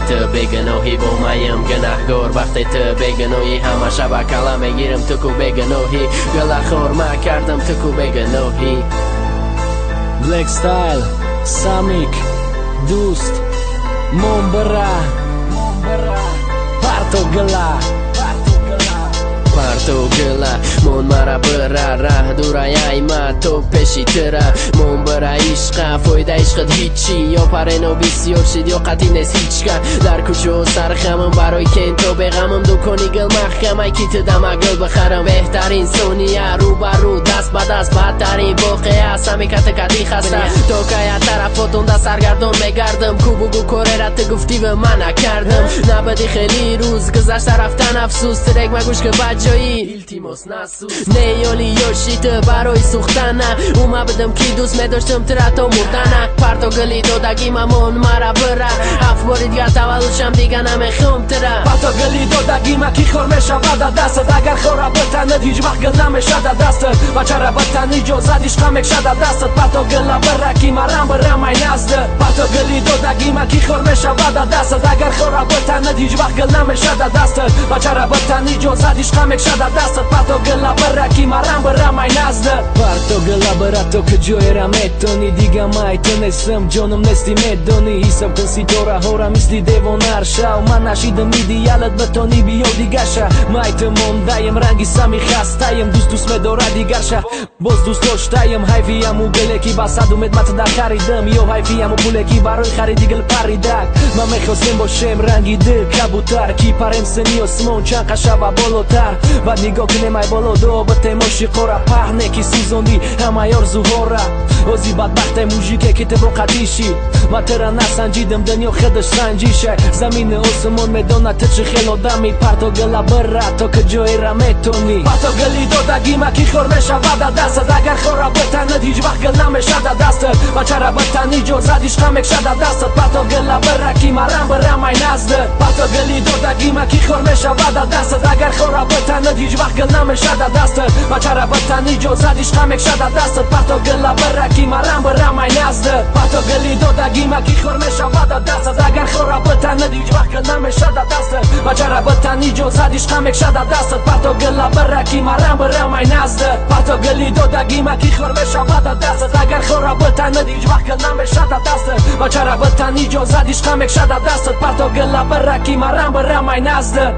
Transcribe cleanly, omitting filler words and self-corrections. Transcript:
وقتی تو بگناهی با مایم گناهگار وقتی تو بگناهی همه شب کلا میگیرم تو کو بگناهی گلخور ما کردم تو کو بگناهی بلک ستایل سامیک دوست منبرا پارتو گلا پارتو گلا من مرا برا ره دورای ما تو پیشی تره من برا عشق فایده عشقت هیچی یا پرنو بسیار شد یا قطعی نیست هیچ کن در کوچه و سرخمم برای که تو بغمم دکانی گل محکم ای کی تدم گل بخرم بهترین سونیه رو بر رو دست به دست بدترین واقعه است همی کتی خسته تو که طرفاتون دست سرگردان میگردم کو بگو کره رت گفتی و من نکردم نبدی خیلی روز گذشته رفتن افسوس ترک مگوش که جایی التیماس نسوز نیالی یاشیت برای سوختن اوما بدم کی دوست میداشتم ترتا مردن پرتو گلی دادگی ممون مرا بره هفت باری دیگر تولدشم دیگه نمیخوام تره پرتو گلی دادگی ما کی خور میشه بعد دستت اگر خورا بتند هیچ وقت گل نمیشه دستت و چرا بتنی جو زدیش خمک شده دستت پرتو گلا بره کی مرم بره مای نزد پرتو گلی دادگی ما کی خور میشه بعد دستت اگر خورا بتند هیچ وقت گل نمیشه دستت و چرا بتنی جو زدیش خمک شده دستت پرتو گلا بره کی مرم بره مای نزد پرتو گلا بره تو که جای را میتونی دیگه مای تو نیستم جانم نیستی میدونی حساب کن ستاره ها را مثل دیوانر شو من نشیدم ایدیالت بتونی بیا دیگه شه مای تو موندهیم رنگی سمی خستهیم دوست میداره دیگر شه باز دوست داشتهیم حیفیم و گله کی با صد مت در خریدم یا حیفیم و پوله کی برای خریدی گل پریدک من میخواستم باشم رنگی دل کبوتر کی پرم سنی اسمون چند قشه و بالاتر و نگاه کنم ای بالا دو بته موشیقا را پهنه کی سوزوندی همه آرزوها را اوزی بدبخت موژیکه که تو قدیشی من ترا نسنجیدم دنیا خودش سنجیشه زمین آسمون میدونه تو چه خیل آدمی پرتو گلا بره تو که جایی را میتونی پرتو گلی دادگی ما کی خور میشه بعد دستت اگر خورا بتند هیچ وقت گل نمیشه دستت و چرا بتنی جو زدیش خمک شده دستت پرتو گلا بره کی مرم بره مای نزد پرتو گلی دادگی ما کی خور میشه بعد دستت اگر خورا بتند هیچ وقت گل نمیشه دستت و چرا بتنی جو زدیش خمک شده دستت پرتو گلا بره کی مرم بره مای نزد پرتو گلی دادگی ما کی خور میشه بعد دستت اگر خورا بتند هیچ وقت گل نمیشه دستت و چرا بتنی جو زدیش خمک شده دستت پرتو گلا بره کی مرم بره مای نزد پرتو گلی دادگی ما کی خور میشه بعد دستت اگر خورا بتند هیچ وقت گل نمیشه دستت و چرا بتنی جو زدیش خمک شده دستت پرتو گلا بره کی مرم بره مای نزد